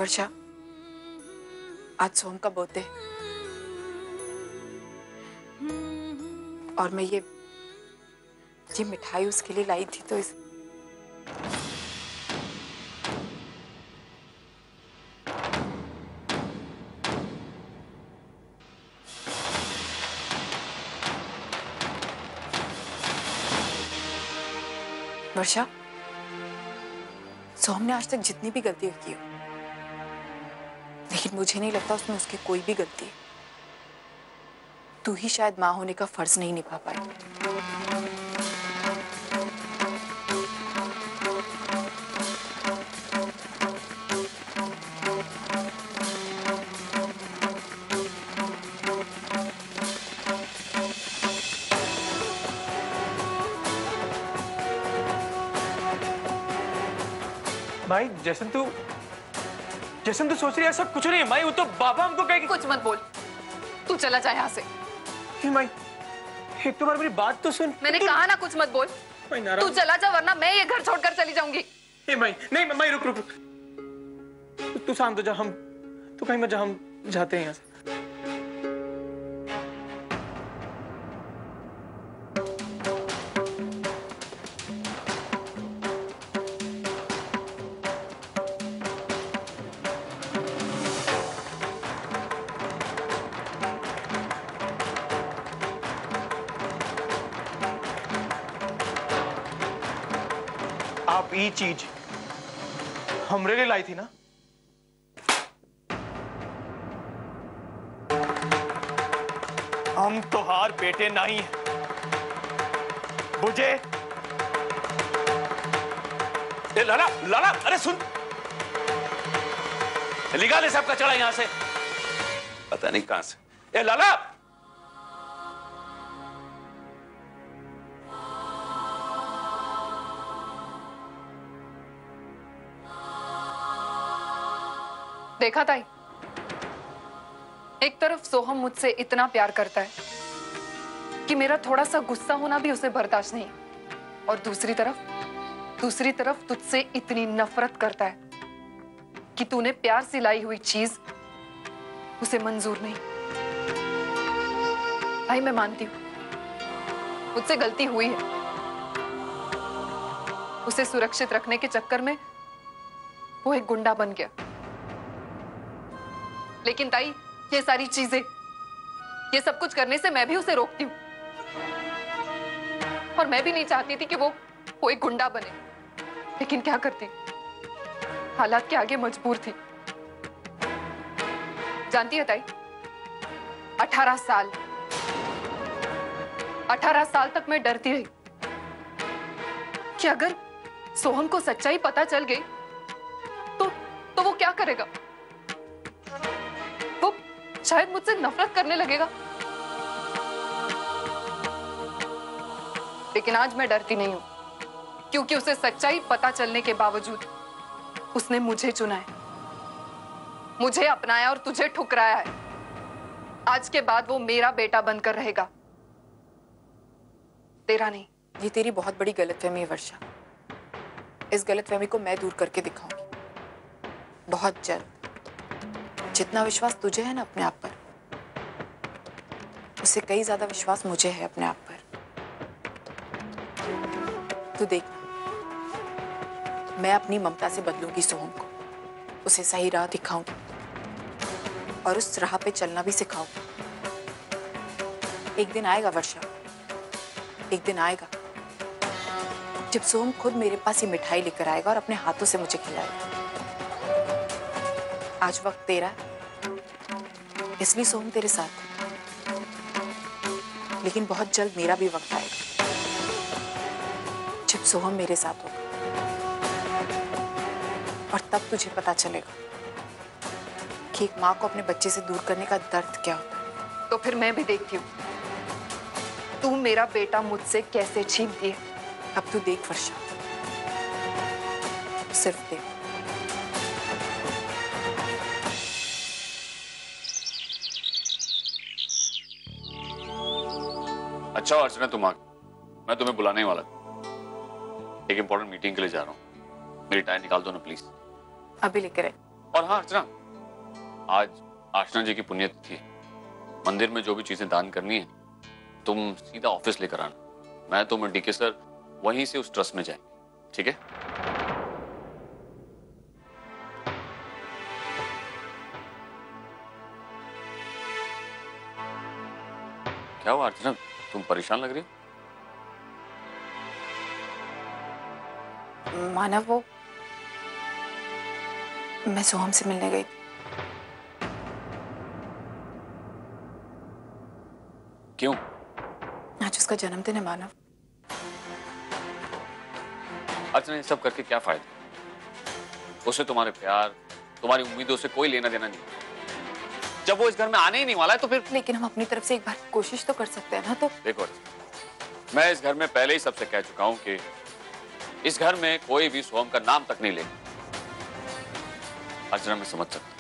वर्षा, आज सोम का बर्थडे और मैं ये मिठाई उसके लिए लाई थी, तो इस वर्षा, सोम ने आज तक जितनी भी गलतियां की हो, लेकिन मुझे नहीं लगता उसमें उसकी कोई भी गलती है। तू ही शायद मां होने का फर्ज नहीं निभा पाई। माई, जैसन तू सोच रही है ऐसा कुछ नहीं है माई। वो तो बाबा हमको कहेगी। कुछ मत बोल, तू चला जा यहाँ से। माई, एक तो बार मेरी बात तो सुन। मैंने कहा ना कुछ मत बोल। तू चला जा वरना मैं ये घर छोड़कर चली जाऊंगी। माई नहीं, माई रुक रुक, तू शांत हो जा। हम तू कहीं मत जा, हम जाते हैं यहाँ से। आप ये चीज हमरे लिए लाई थी ना? हम तो हार बेटे नहीं हैं। बुझे? लाला लाला, अरे सुन, निकाले सबका चढ़ा यहां से। पता नहीं कहां से। लाला, देखा ताई, एक तरफ सोहम मुझसे इतना प्यार करता है कि मेरा थोड़ा सा गुस्सा होना भी उसे बर्दाश्त नहीं, और दूसरी तरफ तुझसे इतनी नफरत करता है कि तूने प्यार से लाई हुई चीज उसे मंजूर नहीं। भाई मैं मानती हूँ मुझसे गलती हुई है, उसे सुरक्षित रखने के चक्कर में वो एक गुंडा बन गया। लेकिन ताई, ये सारी चीजें, ये सब कुछ करने से मैं भी उसे रोकती हूँ, और मैं भी नहीं चाहती थी कि वो एक गुंडा बने, लेकिन क्या करती, हालात के आगे मजबूर थी। जानती है ताई, 18 साल तक मैं डरती रही कि अगर सोहम को सच्चाई पता चल गई तो वो क्या करेगा। वो शायद मुझसे नफरत करने लगेगा। लेकिन आज मैं डरती नहीं हूं, क्योंकि उसे सच्चाई पता चलने के बावजूद उसने मुझे चुना है, मुझे अपनाया और तुझे ठुकराया है। आज के बाद वो मेरा बेटा बनकर रहेगा, तेरा नहीं। ये तेरी बहुत बड़ी गलतफहमी है वर्षा। इस गलतफहमी को मैं दूर करके दिखाऊंगी बहुत जल्द। जितना विश्वास तुझे है ना अपने आप पर, उससे कई ज्यादा विश्वास मुझे है अपने आप पर। तू देख, मैं अपनी ममता से बदलूंगी सोहम को, उसे सही राह दिखाऊंगी और उस राह पे चलना भी सिखाऊंगी। एक दिन आएगा वर्षा, एक दिन आएगा जब सोहम खुद मेरे पास ये मिठाई लेकर आएगा और अपने हाथों से मुझे खिलाएगा। आज वक्त तेरा है, इसलिए सोहम तेरे साथ है, लेकिन बहुत जल्द मेरा भी वक्त आएगा जब सोहम मेरे साथ होगा, और तब तुझे पता चलेगा कि एक माँ को अपने बच्चे से दूर करने का दर्द क्या होता है। तो फिर मैं भी देखती हूँ तू मेरा बेटा मुझसे कैसे छीनती है। अब तू देख वर्षा, सिर्फ देख। अच्छा अर्चना, तुम आ गई। मैं तुम्हें बुलाने वाला था, एक इंपॉर्टेंट मीटिंग के लिए जा रहा हूँ। मेरी टाइम निकाल दो ना प्लीज। अभी लेकर आए। और हाँ अर्चना, आज आशना जी की पुण्यतिथि है। मंदिर में जो भी चीजें दान करनी है तुम सीधा ऑफिस लेकर आना। मैं तुम डीके सर वहीं से उस ट्रस्ट में जाएंगे, ठीक है? क्या हुआ अर्चना, तुम परेशान लग रही हो? मानव, वो मैं सोहम से मिलने गई थी। क्यों? आज उसका जन्मदिन है मानव। अर्चना ये सब करके क्या फायदा? उसे तुम्हारे प्यार, तुम्हारी उम्मीदों से कोई लेना देना नहीं। जब वो इस घर में आने ही नहीं वाला है तो फिर। लेकिन हम अपनी तरफ से एक बार कोशिश तो कर सकते हैं ना। तो देखो अर्चना, मैं इस घर में पहले ही सबसे कह चुका हूं कि इस घर में कोई भी सोहम का नाम तक नहीं लेगा। अर्चना मैं समझ सकता हूं,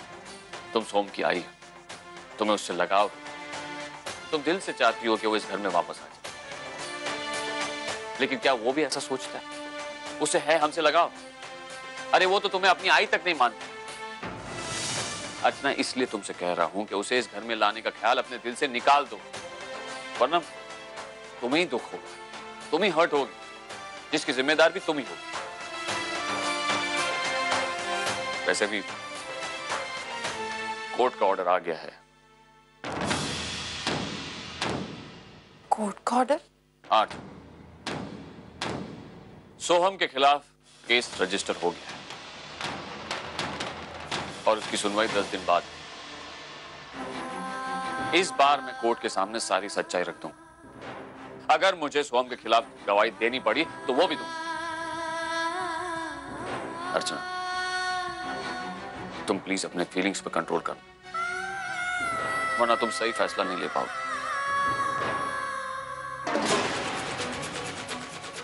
तुम सोहम की आई हो, तुम्हें उससे लगाव, तुम दिल से चाहती हो कि वो इस घर में वापस आ जाए। लेकिन क्या वो भी ऐसा सोचता है? उसे है हमसे लगाव? अरे वो तो तुम्हें अपनी आई तक नहीं मानती। अर्चना इसलिए तुमसे कह रहा हूं कि उसे इस घर में लाने का ख्याल अपने दिल से निकाल दो, वरना तुम्हें ही दुख होगा, तुम ही हर्ट होगी, जिसकी जिम्मेदार भी तुम ही होगी। वैसे भी कोर्ट का ऑर्डर आ गया है। कोर्ट का ऑर्डर? 8 सोहम के खिलाफ केस रजिस्टर हो गया है और उसकी सुनवाई 10 दिन बाद। इस बार मैं कोर्ट के सामने सारी सच्चाई रख दूंगा। अगर मुझे सोहम के खिलाफ गवाही देनी पड़ी तो वो भी दूंगा। अर्चना, तुम प्लीज अपने फीलिंग्स पे कंट्रोल करो, वरना तुम सही फैसला नहीं ले पाओगे।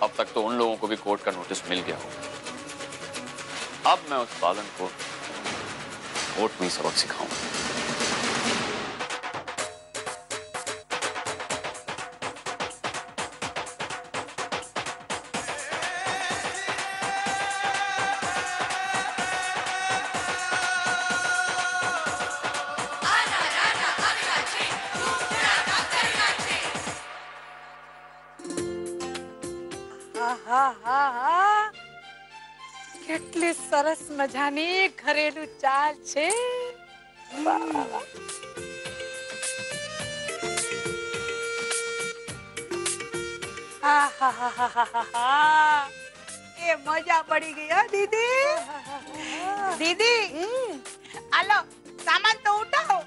अब तक तो उन लोगों को भी कोर्ट का नोटिस मिल गया होगा। अब मैं उस बालन को कोर्ट में सबक सिखाऊंगा। કેટલી સરસ મજાની ઘરેલું ચાલ છે. એ મજા પડી ગઈ હા દીદી. દીદી આલો सामान तो उठाओ.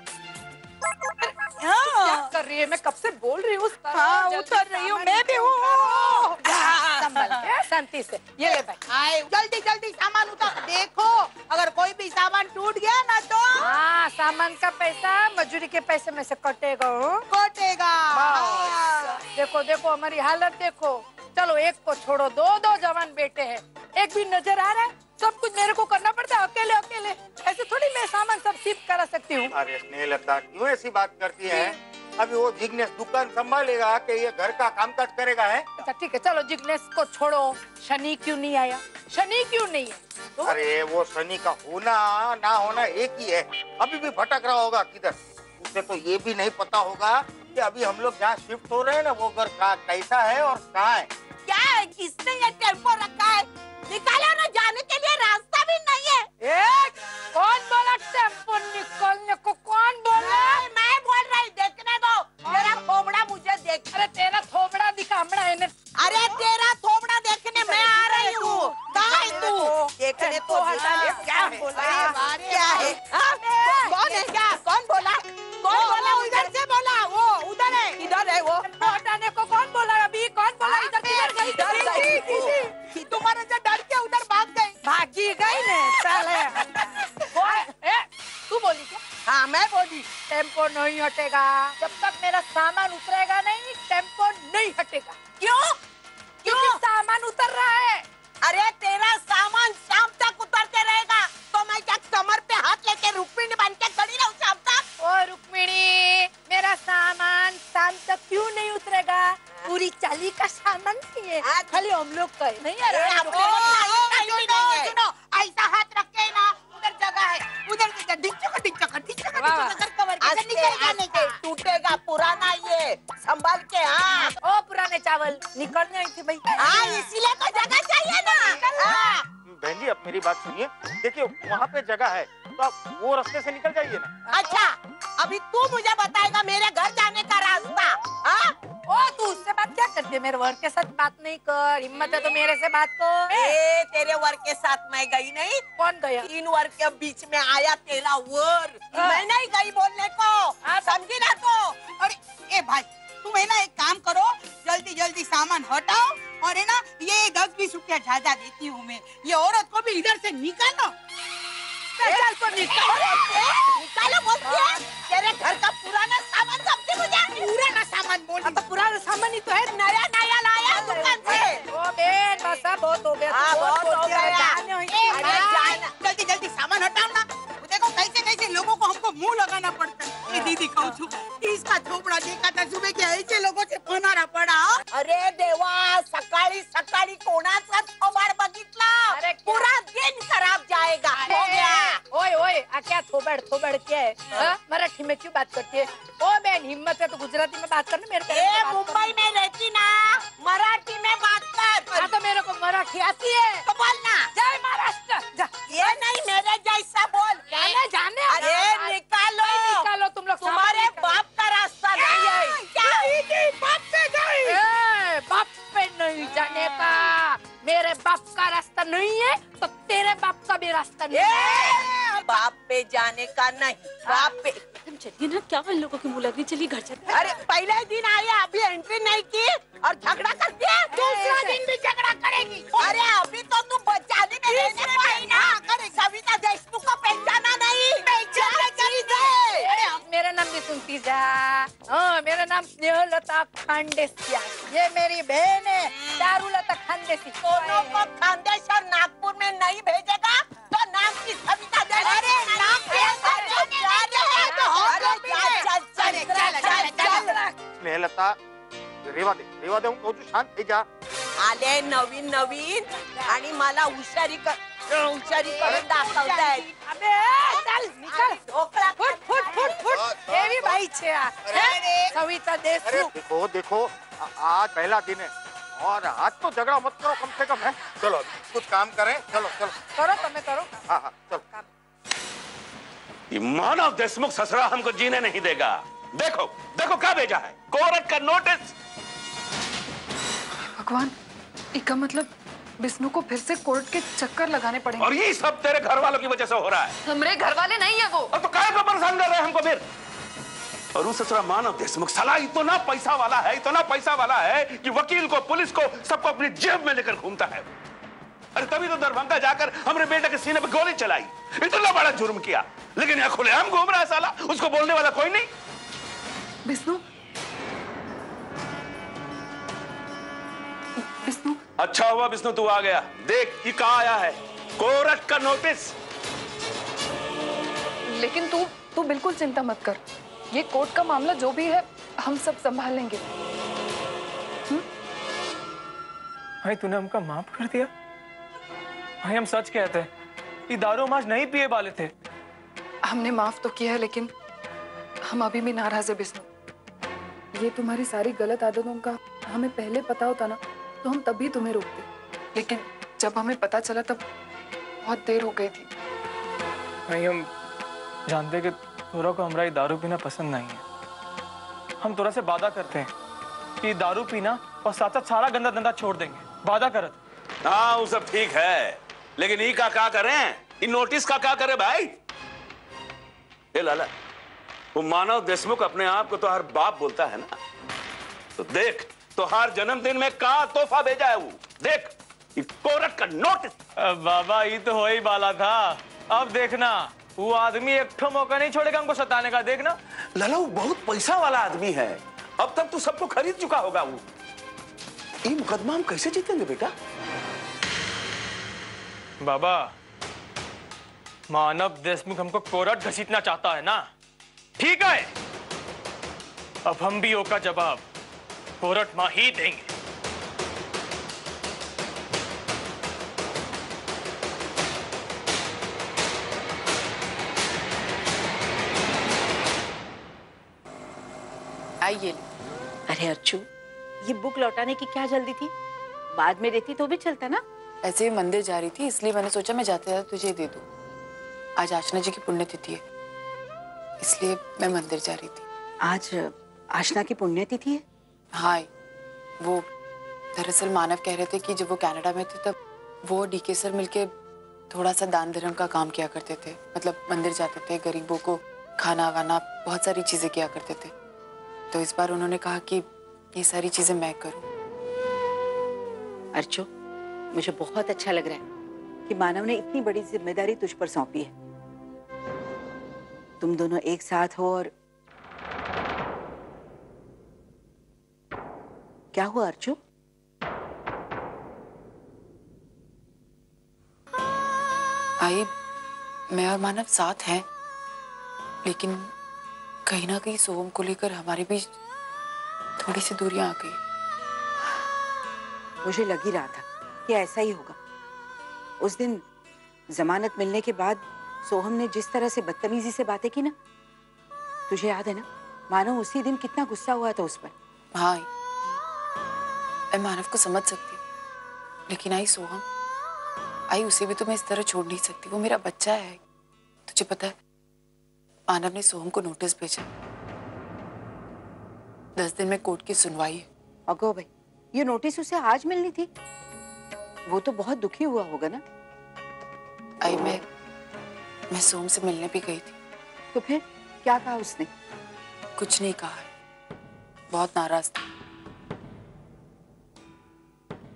क्या कर रही है? मैं कब से बोल रही हूँ। हाँ उतर रही हूँ, मैं भी हूँ. संभल के, शांति से। ये ले भाई। आए जल्दी जल्दी सामान उतार. देखो अगर कोई भी सामान टूट गया ना तो हाँ सामान का पैसा मजूरी के पैसे में से कटेगा. कटेगा. देखो देखो हमारी हालत देखो. चलो एक को छोड़ो, दो दो जवान बेटे हैं, एक भी नजर आ रहा है? सब कुछ मेरे को करना पड़ता है अकेले अकेले. ऐसे थोड़ी मैं सामान सब शिफ्ट करा सकती हूँ. अरे स्नेहलता क्यों ऐसी बात करती है? अभी वो जिग्नेश दुकान संभालेगा कि ये घर का कामकाज करेगा है? अच्छा ठीक है चलो जिग्नेश को छोड़ो. शनि क्यों नहीं आया? शनि क्यों नहीं है? तो अरे वो शनि का होना ना होना एक ही है. अभी भी भटक रहा होगा किधर. उसे तो ये भी नहीं पता होगा कि अभी हम लोग जहाँ शिफ्ट हो रहे हैं ना वो घर कैसा है और कहाँ है. क्या है? किसने ये टेम्पो रखा है? निकालो ना, जाने के लिए रास्ता भी नहीं है. कौन बोला टेम्पो निकलने को? कौन बोला? मैं बोल रही. देखने दो तेरा थोबड़ा मुझे देख. अरे तेरा थोबड़ा दिखामड़ा है ना. अरे तेरा थोबड़ा देखने मैं आ रही हूँ. कहाँ है तू? देखने तो हटा ले. क्या बोला? क्या है? कौन है? क्या कौन बोला? कौन बोला? उधर से बोला. वो उधर है. इधर है वो. हटाने को कौन बोला? अभी कौन बोला? इधर किधर गई? तुम्हारे से डर के उधर भाग गई. भागी गई ने साले. तू बोली क्या? हाँ मैं बोली. टेम्पो नहीं हटेगा जब तक मेरा सामान उतरेगा नहीं. टेम्पो नहीं हटेगा. क्यों? क्योंकि सामान उतर रहा है. अरे तेरा सामान शाम तक उतरते रहेगा तो मैं क्या कमर पे हाथ लेके रुक्मिणी बन के खड़ी रहूं शाम तक? ओ रुक्मिणी, मेरा सामान शाम तक क्यों नहीं उतरेगा? पूरी चाली का सामान नहीं है, खाली हम लोग का है. नहीं यार सुनो ऐसा हाथ रख के ना. उधर जगह है, टूटेगा पुराना ये संभाल के। हाँ ओ पुराने चावल निकलने आई थी भाई। हाँ इसीलिए तो जगह चाहिए ना। बहन जी, अब मेरी बात सुनिए। देखिए वहाँ पे जगह है तो आप वो रास्ते से निकल जाइए ना। अच्छा अभी तू मुझे बताएगा मेरे घर जाने का रास्ता? हाँ ओ तू उससे बात क्या करती है? मेरे वर्क के साथ बात नहीं कर, हिम्मत है तो मेरे से बात कर। तेरे वर्क के साथ मैं गई नहीं। कौन गया? 3 वर्क के बीच में आया तेरा वर। मैं नहीं गई बोलने को, समझी ना तो। अरे ए भाई तुम है ना एक काम करो, जल्दी जल्दी सामान हटाओ और है ना ये 10-20 रुपया ज्यादा देती हूँ मैं, ये औरत को भी इधर से निकालो। चल तो निकालो बोलती है। तेरे घर का पुराना सामान समझी मुझे? पुराना सामान बोल। अब तो पुराना सामान ही तो है। नया नया लाया दुकान से। ओ बेन बस बहुत हो गया। हाँ बहुत हो गया। अरे जाना, जल्दी जल्दी सामान हटाओ ना। देखो कैसे कैसे लोगों को हमको मुंह लगाना पड़ता है। ये दीदी कहूँ छू, इसका थोपड़ा देखा था सुबह के ऐसे लोगों से पनारा पड़ा। अरे देवा, सकाळी सकाळी कोणाचा थोबाड बघितला? अरे पूरा दिन खराब जाएगा। हो गया। ओए ओए आ क्या थोबड़ थोबड़ क्या है? मराठी में क्यों बात करती है? ओ बहन हिम्मत है तो गुजराती में बात करना मेरे ए मुंबई में रहती ना, मराठी में बात कर। हाँ तो मेरे को मराठी आती है तो बोलना। जय महाराष्ट्र। जा ये नहीं मेरे जैसा बोल। जाने जाने। अरे निकालो निकालो तुम लोग। तुम्हारे बाप का रास्ता नहीं है क्या? बाप पे गई। बाप पे नहीं जाने का। मेरे बाप का रास्ता नहीं है तो तेरे बाप का भी रास्ता नहीं है। बाप पे जाने का नहीं, बाप पे। तुम चलिए ना, क्या इन लोगों की मुँह लगी? चलिए घर चलते। अरे पहले दिन आया, अभी एंट्री नहीं की और झगड़ा कर दिया। दूसरा दिन भी झगड़ा करेगी। अरे अभी तो तू बचाने में रहने को आई ना। सविता देशमुख को पहचाना नहीं? अरे मेरा नाम भी सुनती जा। हाँ मेरा नाम स्नेहलता खांडेसिया। ये मेरी बहन है दारूलता खांडेसी। दोनों को खानदेश और नागपुर में नहीं भेजेगा तो नाम की सविता देशमुख। अरे नाम स्नेहलता, रेवा दे हूँ कहूँ शांत થઈ જા। आले नवीन आणि मला हुशारी करून दाखवताय। अबे चल निकल। Foot foot foot foot. ये भी भाई छे आ। सविता अरे देशमुख। देखो आज पहला दिन है और आज तो झगड़ा मत करो कम से कम है। चलो कुछ काम करें। चलो चलो करो तुम्हें करो। हाँ हाँ चलो। ये मानव देशमुख ससुरा हमको जीने नहीं देगा। देखो देखो क्या भेजा है, कोर्ट का नोटिस। भगवान, इसका मतलब विष्णु को फिर से कोर्ट के चक्कर लगाने पड़ेंगे। और ये सब तेरे घर वालों की वजह से हो रहा है। हमारे घर वाले नहीं है वो। और तो काहे को परेशान कर रहे हैं हमको फिर? और उस ससुरा मानव देशमुख साला इतना पैसा वाला है कि वकील को, पुलिस को, सबको अपनी जेब में लेकर घूमता है। अरे तभी तो दरभंगा जाकर हमरे बेटे के सीने पे गोली चलाई। इतना बड़ा जुर्म किया, लेकिन यहाँ खुलेआम घूम रहा है साला। उसको बोलने वाला कोई नहीं। विष्णु, विष्णु। अच्छा हुआ विष्णु तू आ गया। देख ये कहाँ आया है, कोर्ट का नोटिस। लेकिन तू बिल्कुल चिंता मत कर। ये कोर्ट का मामला जो भी है हम सब संभाल लेंगे। भाई तूने हमका माफ कर दिया। भाई हम सच कहते हैं, ये दारू हम आज नहीं पिए वाले थे। हमने माफ तो किया है लेकिन हम अभी भी नाराज है विष्णु। ये तुम्हारी सारी गलत आदतों का हमें पहले पता होता ना तो हम तभी तुम्हें रोकते, लेकिन जब हमें पता चला तब बहुत देर हो गई थी। भाई हम जानते कि तोरा को हमारा ये दारू पीना पसंद नहीं है। हम तोरा से वादा करते हैं कि दारू पीना और साथ साथ सारा गंदा धंधा छोड़ देंगे। वादा करत। हाँ वो सब ठीक है, लेकिन ये का क्या करें, इन नोटिस का क्या करे भाई? ए लाला, वो मानव देशमुख अपने आप को तो हर बाप बोलता है ना, तो देख तो हर जन्मदिन में का तोहफा भेजा है वो। देख कोर्ट का नोटिस। बाबा ये तो हो ही वाला था। अब देखना वो आदमी एक ठो मौका नहीं छोड़ेगा हमको सताने का। देखना लाला वो बहुत पैसा वाला आदमी है, अब तक तो सबको खरीद चुका होगा वो। ये मुकदमा हम कैसे जीतेंगे बेटा? बाबा मानव देशमुख हमको कोर्ट घसीटना चाहता है ना, ठीक है। अब हम भी ओका जवाब कोर्ट में ही देंगे। आई ये ले। अरे अर्चू, ये बुक लौटाने की क्या जल्दी थी? बाद में देती तो भी चलता ना। ऐसे ही मंदिर जा रही थी, इसलिए मैंने सोचा मैं जाते जाते तुझे दे दूं। आज आशना जी की पुण्यतिथि है, इसलिए मैं मंदिर जा रही थी। आज आशना की पुण्यतिथि है? हाँ, वो दरअसल मानव कह रहे थे कि जब वो कनाडा में थे तब वो डीके सर मिलके थोड़ा सा दान धर्म का काम किया करते थे। मतलब मंदिर जाते थे, गरीबों को खाना वाना बहुत सारी चीजें किया करते थे। तो इस बार उन्होंने कहा कि ये सारी चीजें मैं करूं। अर्चो, मुझे बहुत अच्छा लग रहा है कि मानव ने इतनी बड़ी जिम्मेदारी तुझ पर सौंपी है। तुम दोनों एक साथ हो। और क्या हुआ अर्चो? आई, मैं और मानव साथ हैं, लेकिन कहीं ना कहीं सोहम को लेकर हमारे बीच थोड़ी सी दूरियां आ गई। मुझे लग ही रहा था कि ऐसा ही होगा। उस दिन जमानत मिलने के बाद सोहम ने जिस तरह से बदतमीजी से बातें की ना, तुझे याद है ना? मानो उसी दिन कितना गुस्सा हुआ था उस पर। हाँ, मैं मानव को समझ सकती हूँ, लेकिन आई सोहम, आई उसे भी तो मैं इस तरह छोड़ नहीं सकती। वो मेरा बच्चा है। तुझे पता है, मानव ने सोहम को नोटिस भेजा। 10 दिन में कोर्ट की सुनवाई है। अगो भाई, ये नोटिस उसे आज मिलनी थी। वो तो बहुत दुखी हुआ होगा ना? आई, मैं सोहम से मिलने भी गई थी। तो फिर क्या कहा उसने? कुछ नहीं कहा, बहुत नाराज था।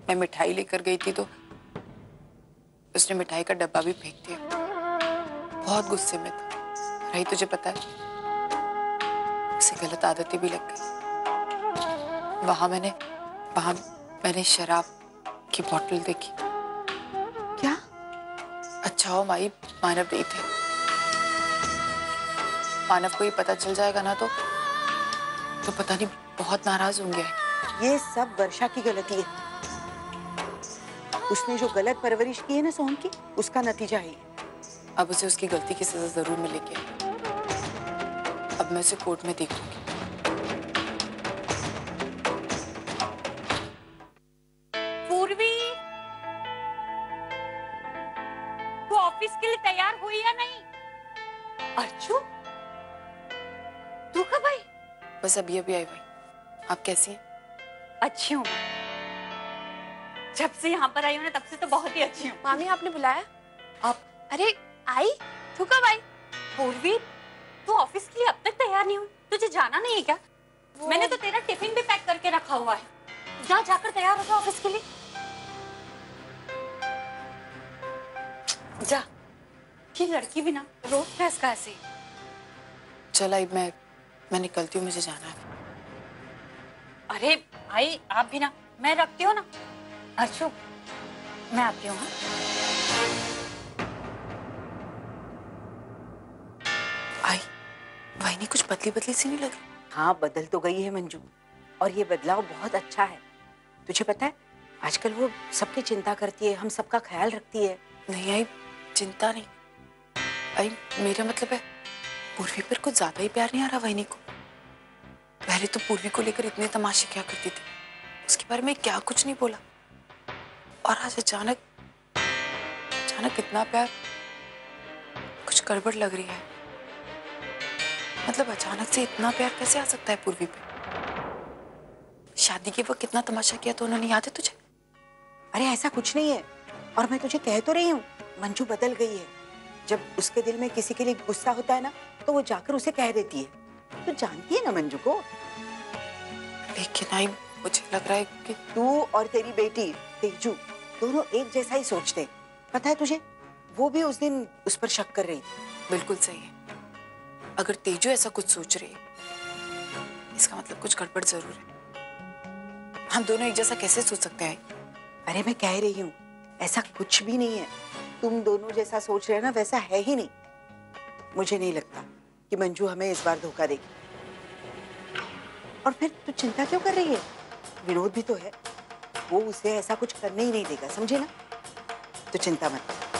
मैं मिठाई लेकर गई थी तो उसने मिठाई का डब्बा भी फेंक दिया। बहुत गुस्से में था। रही, तुझे पता है, उसे गलत आदतें भी लग गई। वहां मैंने शराब की बोतल देखी। क्या? अच्छा हो माई, मानव नहीं थे। मानव को ये पता चल जाएगा ना तो पता नहीं बहुत नाराज होंगे। ये सब वर्षा की गलती है। उसने जो गलत परवरिश की है ना सोहम की, उसका नतीजा है। अब उसे उसकी गलती की सजा जरूर मिलेगी। अब मैं उसे कोर्ट में देखूंगी। पूर्वी, तू ऑफिस के लिए तैयार हुई या नहीं? अर्चू, तू कब आई? बस अभी आई भाई। आप कैसी हैं? अच्छी हूँ। जब से यहाँ पर आई हूँ ना, तब से तो बहुत ही अच्छी हूँ। मामी, आपने बुलाया? आप? अरे आई, तू कब आई? पूर्वी, तू ऑफिस के लिए अब तक तैयार नहीं हुई? तुझे जाना नहीं है क्या? मैंने तो तेरा टिफिन भी पैक करके रखा हुआ है। जाकर तैयार हो जा ऑफिस के लिए। जा। ये लड़की भी ना रोज इसका ऐसे। चल आई, मैं निकलती हूँ, मुझे जाना है। अरे आई, आप भी ना, मैं रखती हूँ ना। अर्चू, मैं आती हूँ। आई, वाहिनी कुछ बदली सी नहीं लगी? हाँ, बदल तो गई है मंजू, और ये बदलाव बहुत अच्छा है। तुझे पता है, आजकल वो सबकी चिंता करती है, हम सबका ख्याल रखती है। नहीं आई, चिंता नहीं। आई, मेरा मतलब है पूर्वी पर कुछ ज्यादा ही प्यार नहीं आ रहा वाहिनी को। पहले तो पूर्वी को लेकर इतने तमाशे क्या करती थी, उसके बारे में क्या कुछ नहीं बोला, और आज अचानक इतना प्यार। कुछ गड़बड़ लग रही है। मतलब अचानक से इतना प्यार कैसे आ सकता है पूर्वी पे? शादी के वक्त कितना तमाशा किया तो उन्होंने, याद है तुझे? अरे ऐसा कुछ नहीं है, और मैं तुझे कह तो रही हूँ, मंजू बदल गई है। जब उसके दिल में किसी के लिए गुस्सा होता है ना, तो वो जाकर उसे कह देती है। तो जानती है ना मंजू को। लेकिन आई, मुझे लग रहा है कि तू और तेरी बेटी तेजू दोनों एक जैसा ही सोचते। पता है तुझे, वो भी उस दिन उस पर शक कर रही थी। बिल्कुल सही है। अगर तेजू ऐसा कुछ सोच रही है, इसका मतलब कुछ गड़बड़ जरूर है। हम दोनों एक जैसा कैसे सोच सकते हैं? अरे मैं कह रही हूँ, ऐसा कुछ भी नहीं है। तुम दोनों जैसा सोच रहे हो ना, वैसा है ही नहीं। मुझे नहीं लगता कि मंजू हमें इस बार धोखा देगी। और फिर तू चिंता क्यों कर रही है? विनोद भी तो है, वो उसे ऐसा कुछ करने ही नहीं देगा, समझे ना? तो चिंता मत कर।